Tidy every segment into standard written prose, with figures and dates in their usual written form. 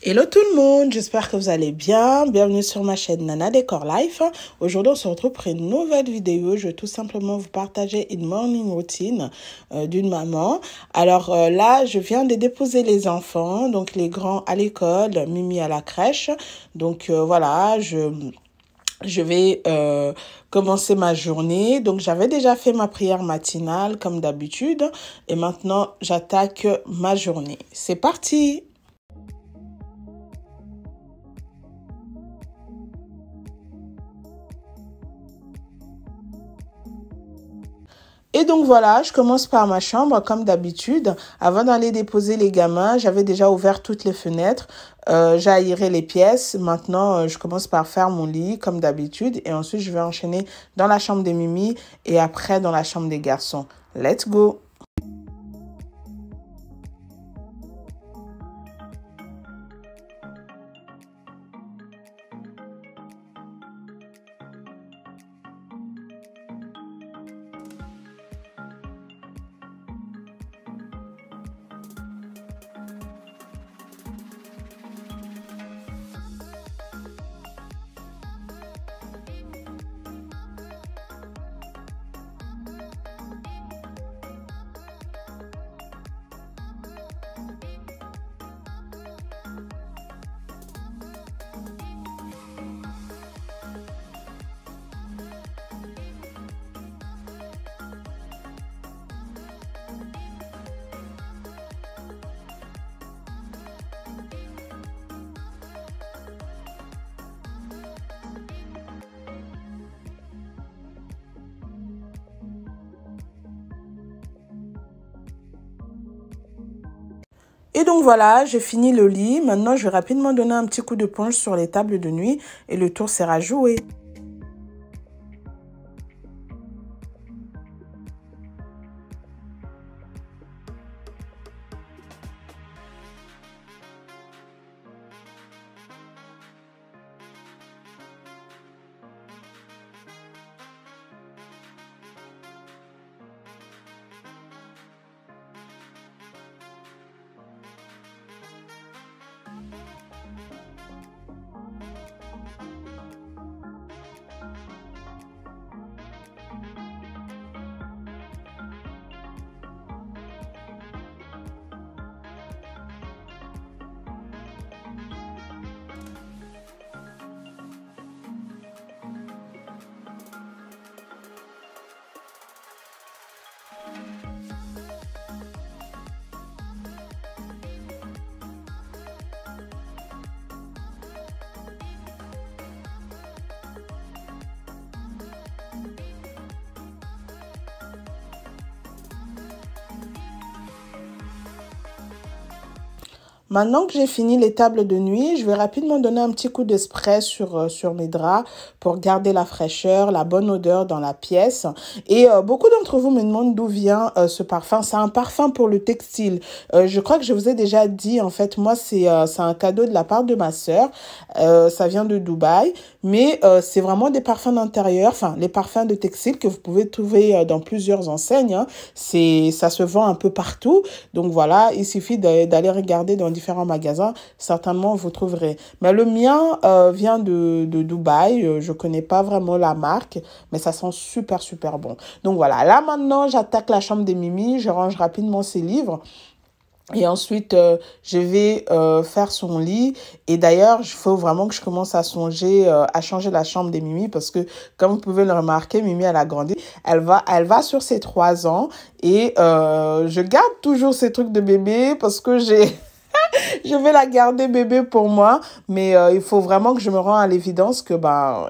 Hello tout le monde, j'espère que vous allez bien. Bienvenue sur ma chaîne Nana Décor Life. Aujourd'hui, on se retrouve pour une nouvelle vidéo. Je vais tout simplement vous partager une morning routine d'une maman. Alors là, je viens de déposer les enfants, donc les grands à l'école, Mimi à la crèche. Donc voilà, je vais commencer ma journée. Donc, j'avais déjà fait ma prière matinale comme d'habitude. Et maintenant, j'attaque ma journée. C'est parti! Et donc voilà, je commence par ma chambre comme d'habitude. Avant d'aller déposer les gamins, j'avais déjà ouvert toutes les fenêtres. J'ai aéré les pièces. Maintenant, je commence par faire mon lit comme d'habitude. Et ensuite, je vais enchaîner dans la chambre des Mimi et après dans la chambre des garçons. Let's go! Et donc voilà, j'ai fini le lit. Maintenant, je vais rapidement donner un petit coup de ponche sur les tables de nuit et le tour sera joué. Maintenant que j'ai fini les tables de nuit, je vais rapidement donner un petit coup de spray sur mes draps pour garder la fraîcheur, la bonne odeur dans la pièce. Et beaucoup d'entre vous me demandent d'où vient ce parfum. C'est un parfum pour le textile. Je crois que je vous ai déjà dit, en fait, moi, c'est un cadeau de la part de ma sœur. Ça vient de Dubaï. Mais c'est vraiment des parfums d'intérieur, enfin, les parfums de textile que vous pouvez trouver dans plusieurs enseignes. Hein. Ça se vend un peu partout. Donc voilà, il suffit d'aller regarder dans différents magasins, certainement vous trouverez. Mais le mien vient de Dubaï, je connais pas vraiment la marque, mais ça sent super super bon. Donc voilà, là maintenant j'attaque la chambre des Mimi, je range rapidement ses livres. Et ensuite, je vais faire son lit. Et d'ailleurs, il faut vraiment que je commence à songer à changer la chambre des Mimi parce que, comme vous pouvez le remarquer, Mimi, elle a grandi. Elle va sur ses 3 ans. Et je garde toujours ces trucs de bébé parce que je vais la garder bébé pour moi, mais il faut vraiment que je me rende à l'évidence que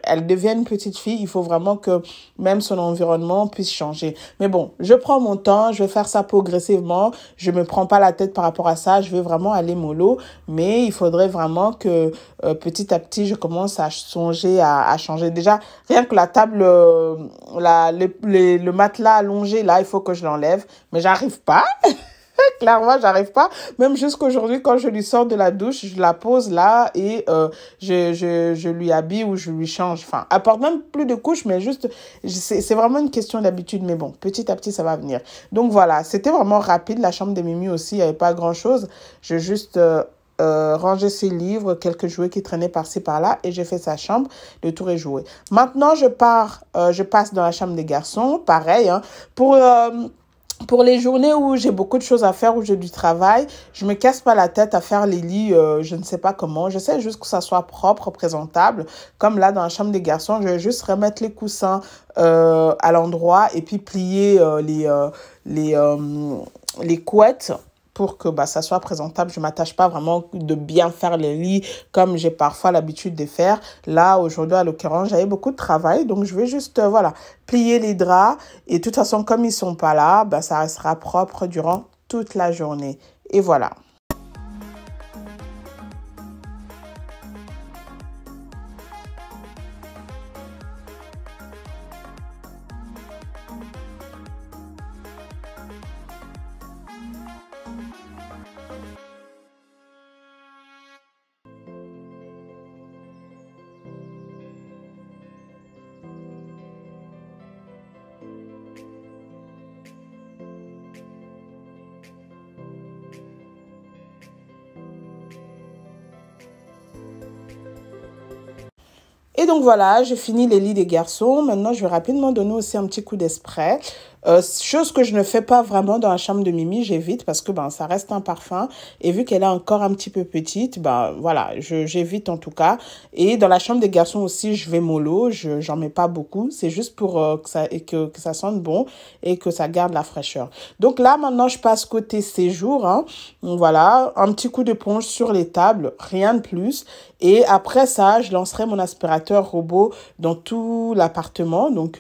elle devienne une petite fille. Il faut vraiment que même son environnement puisse changer. Mais bon, je prends mon temps, je vais faire ça progressivement. Je me prends pas la tête par rapport à ça. Je vais vraiment aller mollo, mais il faudrait vraiment que petit à petit, je commence à songer à changer. Déjà, rien que la table, le matelas allongé, là, il faut que je l'enlève, mais j'arrive pas. Clairement, j'arrive pas. Même jusqu'aujourd'hui, quand je lui sors de la douche, je la pose là et je lui habille ou je lui change. Enfin, elle porte même plus de couches, mais juste, c'est vraiment une question d'habitude. Mais bon, petit à petit, ça va venir. Donc voilà, c'était vraiment rapide. La chambre de Mimi aussi, il n'y avait pas grand-chose. Je juste rangé ses livres, quelques jouets qui traînaient par-ci par-là et j'ai fait sa chambre. Le tour est joué. Maintenant, je passe dans la chambre des garçons. Pareil, hein, pour les journées où j'ai beaucoup de choses à faire, où j'ai du travail, je me casse pas la tête à faire les lits, je ne sais pas comment. J'essaie juste que ça soit propre, présentable. Comme là, dans la chambre des garçons, je vais juste remettre les coussins à l'endroit et puis plier les couettes pour que ça soit présentable. Je ne m'attache pas vraiment de bien faire les lits comme j'ai parfois l'habitude de faire. Là, aujourd'hui, à l'occurrence, j'avais beaucoup de travail. Donc, je vais juste, voilà, plier les draps. Et de toute façon, comme ils ne sont pas là, ça restera propre durant toute la journée. Et voilà. Et donc voilà, j'ai fini les lits des garçons. Maintenant, je vais rapidement donner aussi un petit coup d'esprit. Chose que je ne fais pas vraiment dans la chambre de Mimi, j'évite parce que ça reste un parfum. Et vu qu'elle est encore un petit peu petite, voilà, j'évite en tout cas. Et dans la chambre des garçons aussi, je vais mollo. J'en mets pas beaucoup. C'est juste pour que ça sente bon et que ça garde la fraîcheur. Donc là, maintenant, je passe côté séjour. Hein. Donc voilà, un petit coup d'éponge sur les tables, rien de plus. Et après ça, je lancerai mon aspirateur robot dans tout l'appartement. Donc,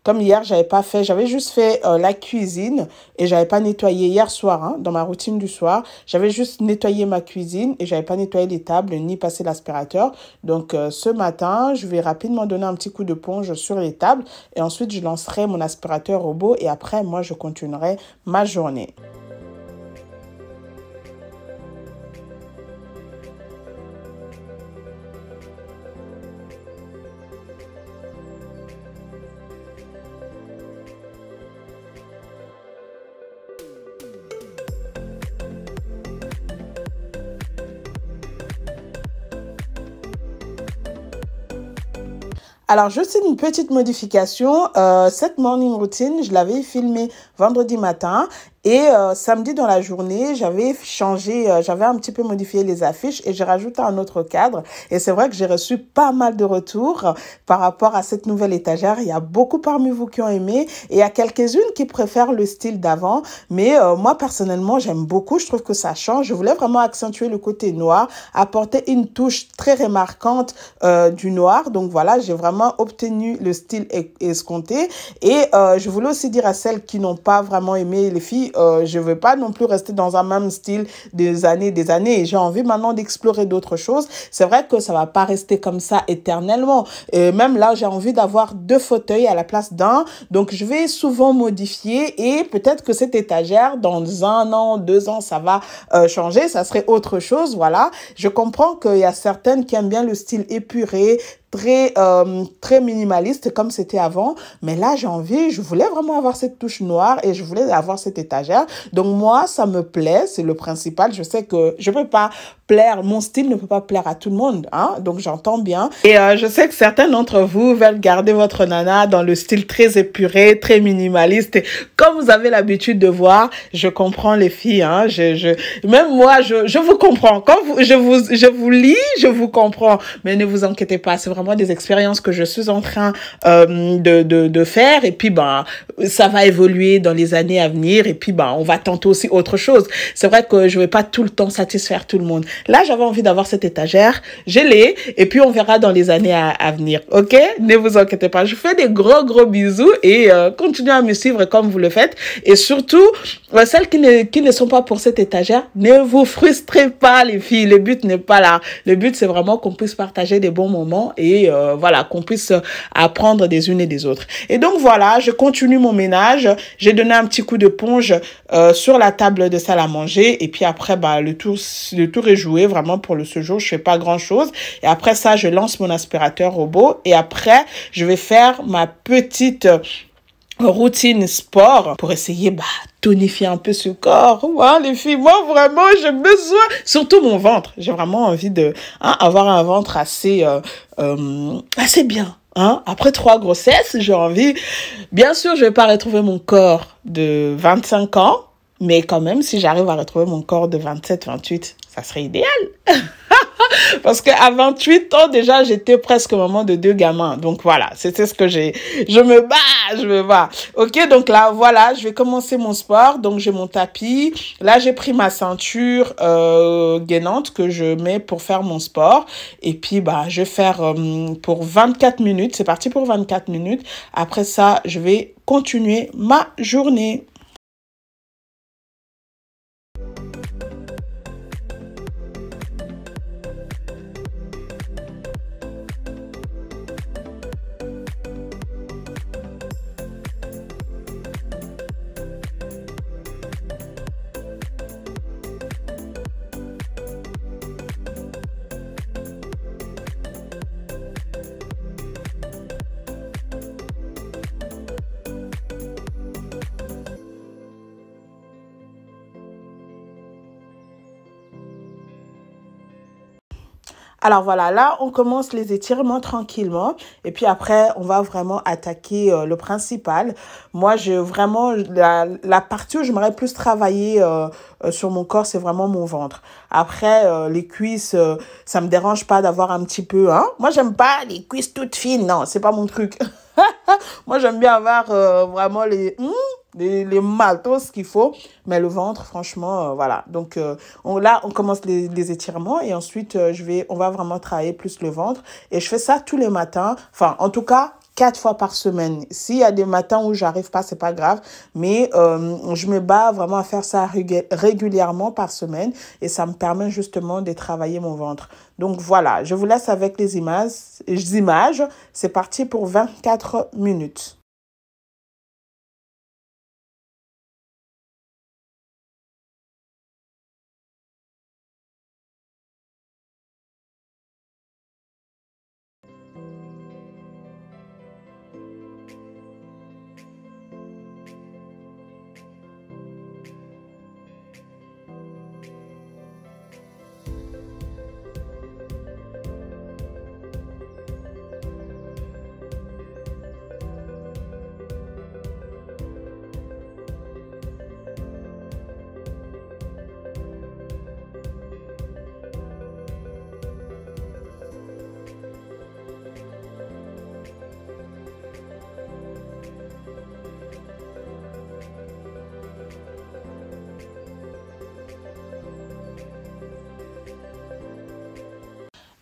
comme hier, j'avais juste fait la cuisine et j'avais pas nettoyé hier soir, hein, dans ma routine du soir. J'avais juste nettoyé ma cuisine et j'avais pas nettoyé les tables ni passé l'aspirateur. Donc, ce matin, je vais rapidement donner un petit coup de ponge sur les tables et ensuite, je lancerai mon aspirateur robot et après, moi, je continuerai ma journée. Alors, juste une petite modification. Cette morning routine, je l'avais filmée vendredi matin. Et samedi dans la journée, j'avais un petit peu modifié les affiches et j'ai rajouté un autre cadre. Et c'est vrai que j'ai reçu pas mal de retours par rapport à cette nouvelle étagère. Il y a beaucoup parmi vous qui ont aimé et il y a quelques-unes qui préfèrent le style d'avant. Mais moi, personnellement, j'aime beaucoup. Je trouve que ça change. Je voulais vraiment accentuer le côté noir, apporter une touche très remarquante du noir. Donc voilà, j'ai vraiment obtenu le style escompté. Et je voulais aussi dire à celles qui n'ont pas vraiment aimé, les filles, je ne veux pas non plus rester dans un même style des années. J'ai envie maintenant d'explorer d'autres choses. C'est vrai que ça ne va pas rester comme ça éternellement. Et même là, j'ai envie d'avoir 2 fauteuils à la place d'un. Donc, je vais souvent modifier et peut-être que cette étagère, dans 1 an, 2 ans, ça va changer. Ça serait autre chose, voilà. Je comprends qu'il y a certaines qui aiment bien le style épuré, très minimaliste comme c'était avant, mais là je voulais vraiment avoir cette touche noire et je voulais avoir cette étagère. Donc moi ça me plaît, c'est le principal. Je sais que je peux pas plaire, mon style ne peut pas plaire à tout le monde, hein, donc j'entends bien. Et je sais que certains d'entre vous veulent garder votre nana dans le style très épuré, très minimaliste. Et comme vous avez l'habitude de voir, je comprends les filles, hein, même moi je vous comprends. Quand je vous lis, je vous comprends, mais ne vous inquiétez pas, c'est vraiment des expériences que je suis en train de faire et puis ça va évoluer dans les années à venir et puis on va tenter aussi autre chose. C'est vrai que je vais pas tout le temps satisfaire tout le monde. Là, j'avais envie d'avoir cette étagère, je l'ai et puis on verra dans les années à venir. OK? Ne vous inquiétez pas. Je vous fais des gros bisous et continuez à me suivre comme vous le faites et surtout celles qui ne sont pas pour cette étagère, ne vous frustrez pas les filles. Le but n'est pas là. Le but c'est vraiment qu'on puisse partager des bons moments et voilà, qu'on puisse apprendre des unes et des autres. Et donc voilà, je continue mon ménage. J'ai donné un petit coup de ponge sur la table de salle à manger et puis après le tour est joué vraiment pour ce jour. Je fais pas grand chose et après ça je lance mon aspirateur robot et après je vais faire ma petite routine sport pour essayer tonifier un peu ce corps. Ouais, les filles, moi vraiment j'ai besoin, surtout mon ventre, j'ai vraiment envie de avoir un ventre assez assez bien. Après 3 grossesses, j'ai envie, bien sûr je vais pas retrouver mon corps de 25 ans, mais quand même si j'arrive à retrouver mon corps de 27, 28, ça serait idéal. Parce qu'à 28 ans, déjà, j'étais presque maman de 2 gamins. Donc voilà, c'était ce que j'ai. Je me bats. Ok, donc là, voilà, je vais commencer mon sport. Donc j'ai mon tapis. Là, j'ai pris ma ceinture gainante que je mets pour faire mon sport. Et puis, je vais faire pour 24 minutes. C'est parti pour 24 minutes. Après ça, je vais continuer ma journée. Alors voilà, là, on commence les étirements tranquillement. Et puis après, on va vraiment attaquer le principal. Moi, vraiment, la partie où j'aimerais plus travailler sur mon corps, c'est vraiment mon ventre. Après, les cuisses, ça me dérange pas d'avoir un petit peu, Moi, j'aime pas les cuisses toutes fines. Non, c'est pas mon truc. Moi, j'aime bien avoir vraiment les matos qu'il faut. Mais le ventre, franchement, voilà. Donc, là, on commence les étirements et ensuite, on va vraiment travailler plus le ventre. Et je fais ça tous les matins. Enfin, en tout cas, 4 fois par semaine. S'il y a des matins où j'arrive pas, c'est pas grave. Mais je me bats vraiment à faire ça régulièrement par semaine. Et ça me permet justement de travailler mon ventre. Donc voilà, je vous laisse avec les images. C'est parti pour 24 minutes.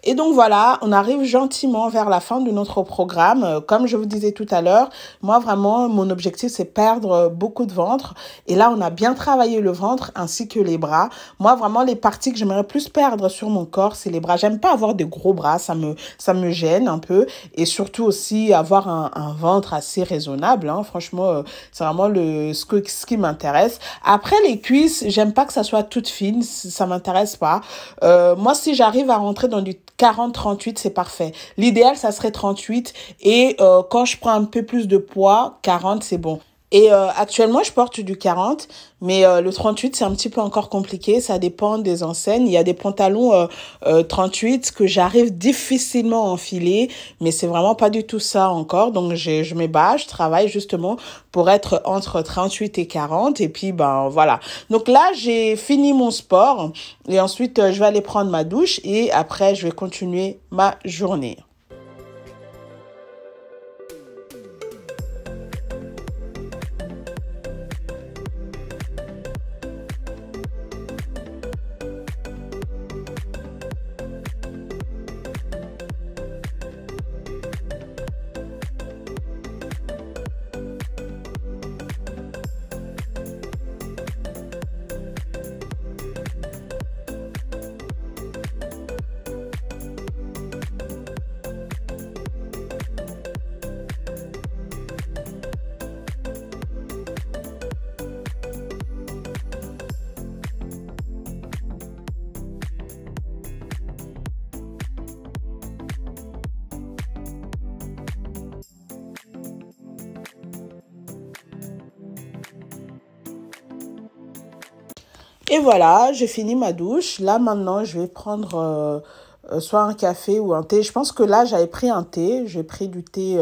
Et donc voilà, on arrive gentiment vers la fin de notre programme. Comme je vous disais tout à l'heure, moi vraiment, mon objectif, c'est perdre beaucoup de ventre. Et là, on a bien travaillé le ventre ainsi que les bras. Moi, vraiment, les parties que j'aimerais plus perdre sur mon corps, c'est les bras. J'aime pas avoir des gros bras, ça me gêne un peu. Et surtout aussi avoir un ventre assez raisonnable. Franchement, c'est vraiment ce qui m'intéresse. Après, les cuisses, j'aime pas que ça soit toute fine, ça m'intéresse pas. Moi, si j'arrive à rentrer dans du 40-38, c'est parfait. L'idéal, ça serait 38. Et quand je prends un peu plus de poids, 40, c'est bon. Et actuellement, je porte du 40, mais le 38, c'est un petit peu encore compliqué. Ça dépend des enseignes. Il y a des pantalons 38 que j'arrive difficilement à enfiler, mais c'est vraiment pas du tout ça encore. Donc, je me bats, je travaille justement pour être entre 38 et 40. Et puis, voilà. Donc là, j'ai fini mon sport et ensuite, je vais aller prendre ma douche et après, je vais continuer ma journée. Et voilà, j'ai fini ma douche. Là, maintenant, je vais prendre soit un café ou un thé. Je pense que là, j'avais pris un thé. J'ai pris du thé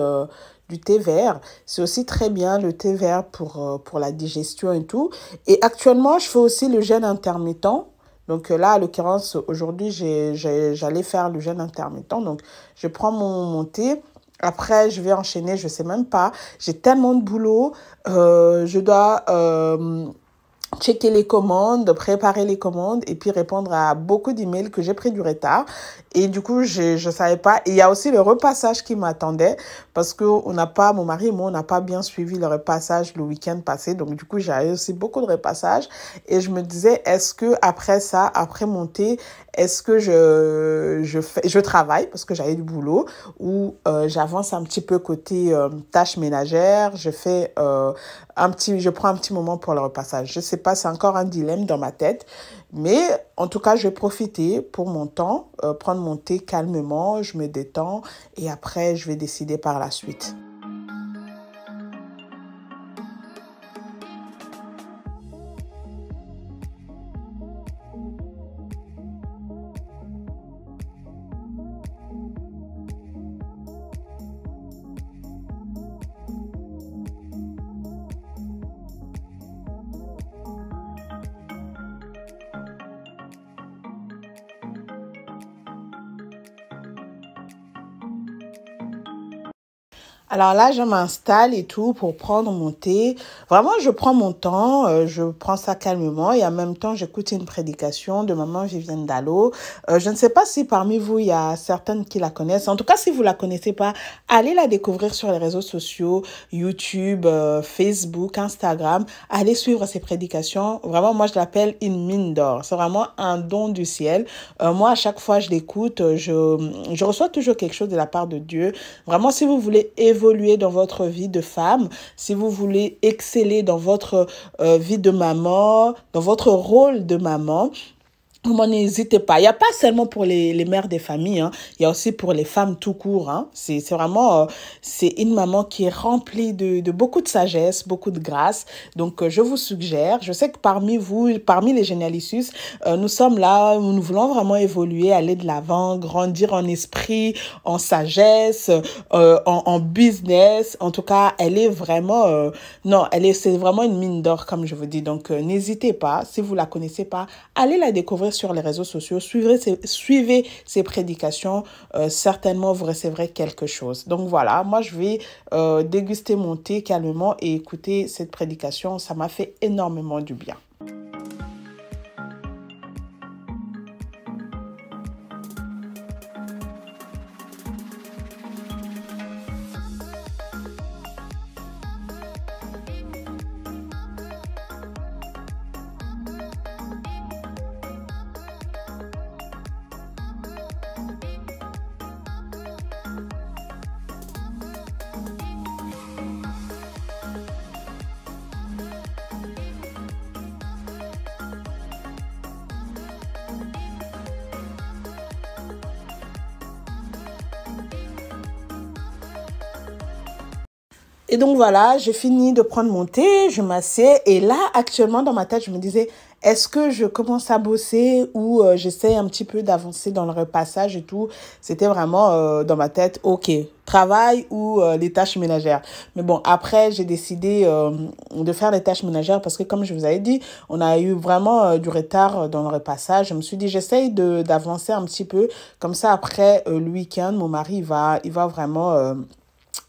vert. C'est aussi très bien le thé vert pour la digestion et tout. Et actuellement, je fais aussi le jeûne intermittent. Donc là, en l'occurrence, aujourd'hui, j'allais faire le jeûne intermittent. Donc, je prends mon thé. Après, je vais enchaîner, je sais même pas. J'ai tellement de boulot. Je dois checker les commandes, préparer les commandes et puis répondre à beaucoup d'emails que j'ai pris du retard. Et du coup, je savais pas. Et il y a aussi le repassage qui m'attendait parce que mon mari et moi, on n'a pas bien suivi le repassage le week-end passé. Donc, du coup, j'avais aussi beaucoup de repassage. Et je me disais, est-ce que après ça, après monter, est-ce que je travaille parce que j'avais du boulot ou j'avance un petit peu côté tâches ménagères, je prends un petit moment pour le repassage. Je sais pas, c'est encore un dilemme dans ma tête, mais en tout cas, je vais profiter pour mon temps, prendre mon thé calmement, je me détends et après, je vais décider par la suite. Alors là, je m'installe et tout pour prendre mon thé. Vraiment, je prends mon temps, je prends ça calmement et en même temps, j'écoute une prédication de maman Vivienne Dallot. Je ne sais pas si parmi vous, il y a certaines qui la connaissent. En tout cas, si vous la connaissez pas, allez la découvrir sur les réseaux sociaux, YouTube, Facebook, Instagram. Allez suivre ses prédications. Vraiment, moi, je l'appelle une mine d'or. C'est vraiment un don du ciel. Moi, à chaque fois, je l'écoute, je reçois toujours quelque chose de la part de Dieu. Vraiment, si vous voulez évoluer dans votre vie de femme, si vous voulez exceller dans votre vie de maman, dans votre rôle de maman, vraiment, n'hésitez pas. Il n'y a pas seulement pour les mères des familles, hein. Il y a aussi pour les femmes tout court, hein. C'est vraiment, c'est une maman qui est remplie de beaucoup de sagesse, beaucoup de grâce. Donc, je vous suggère, je sais que parmi vous, parmi les Génialissus, nous sommes là, où nous voulons vraiment évoluer, aller de l'avant, grandir en esprit, en sagesse, en business. En tout cas, elle est vraiment, non, c'est vraiment une mine d'or, comme je vous dis. Donc, n'hésitez pas, si vous la connaissez pas, allez la découvrir sur les réseaux sociaux, suivez ses prédications, certainement vous recevrez quelque chose. Donc voilà, moi je vais déguster mon thé calmement et écouter cette prédication, ça m'a fait énormément du bien. Et donc voilà, j'ai fini de prendre mon thé, je m'assieds et là, actuellement, dans ma tête, je me disais, est-ce que je commence à bosser ou j'essaie un petit peu d'avancer dans le repassage et tout. C'était vraiment dans ma tête, ok, travail ou les tâches ménagères. Mais bon, après, j'ai décidé de faire les tâches ménagères parce que comme je vous avais dit, on a eu vraiment du retard dans le repassage. Je me suis dit, j'essaye d'avancer un petit peu. Comme ça, après le week-end, mon mari, il va vraiment...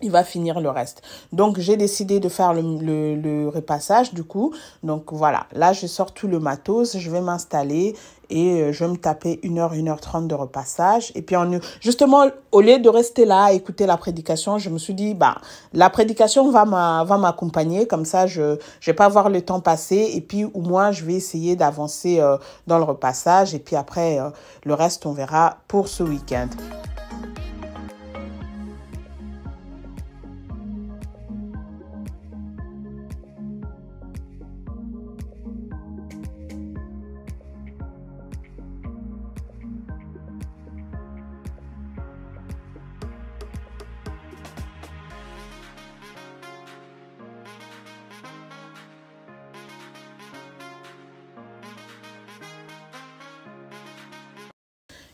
il va finir le reste. Donc, j'ai décidé de faire le repassage du coup. Donc, voilà. Là, je sors tout le matos. Je vais m'installer et je vais me taper 1 h 30 de repassage. Et puis, justement, au lieu de rester là à écouter la prédication, je me suis dit, bah, la prédication va m'accompagner. Comme ça, je vais pas voir le temps passer. Et puis, au moins, je vais essayer d'avancer dans le repassage. Et puis après, le reste, on verra pour ce week-end.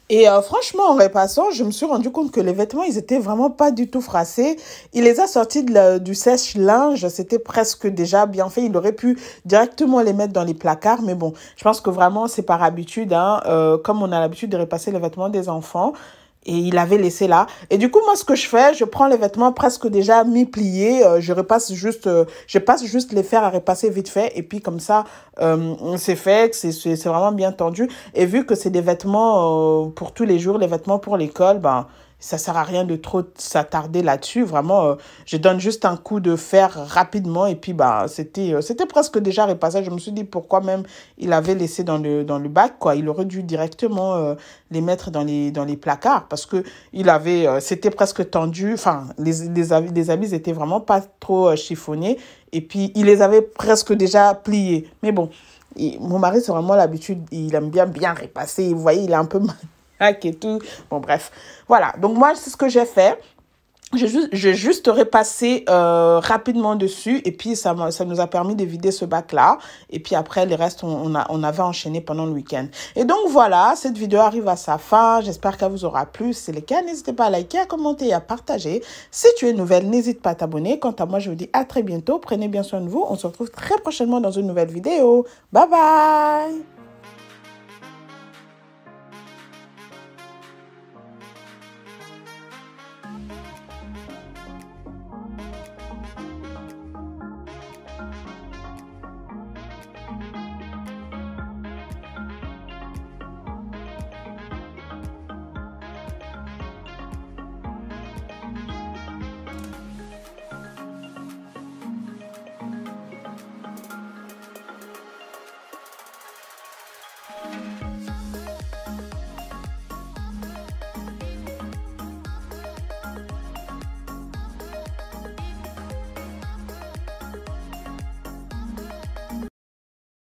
Et franchement, en repassant, je me suis rendu compte que les vêtements, ils étaient vraiment pas du tout froissés. Il les a sortis du sèche-linge. C'était presque déjà bien fait. Il aurait pu directement les mettre dans les placards. Mais bon, je pense que vraiment, c'est par habitude, hein, comme on a l'habitude de repasser les vêtements des enfants. Et il avait laissé là. Et du coup, moi, ce que je fais, je prends les vêtements presque déjà mi-pliés. Je passe juste les fer à repasser vite fait. Et puis, comme ça, c'est fait, c'est vraiment bien tendu. Et vu que c'est des vêtements pour tous les jours, les vêtements pour l'école, ben, ça sert à rien de trop s'attarder là-dessus. Vraiment, je donne juste un coup de fer rapidement. Et puis, ben, c'était presque déjà repassé. Je me suis dit pourquoi même il avait laissé dans le bac, quoi. Il aurait dû directement les mettre dans les placards parce que c'était presque tendu. Enfin, les habits étaient vraiment pas trop chiffonnés. Et puis, il les avait presque déjà pliés. Mais bon, mon mari, c'est vraiment l'habitude. Il aime bien repasser. Vous voyez, il est un peu maniaque et tout. Bon, bref. Voilà. Donc, moi, c'est ce que j'ai fait. J'ai juste repassé rapidement dessus et puis ça nous a permis de vider ce bac-là. Et puis après, les restes, on avait enchaîné pendant le week-end. Et donc voilà, cette vidéo arrive à sa fin. J'espère qu'elle vous aura plu. Si c'est le cas, n'hésitez pas à liker, à commenter et à partager. Si tu es nouvelle, n'hésite pas à t'abonner. Quant à moi, je vous dis à très bientôt. Prenez bien soin de vous. On se retrouve très prochainement dans une nouvelle vidéo. Bye bye!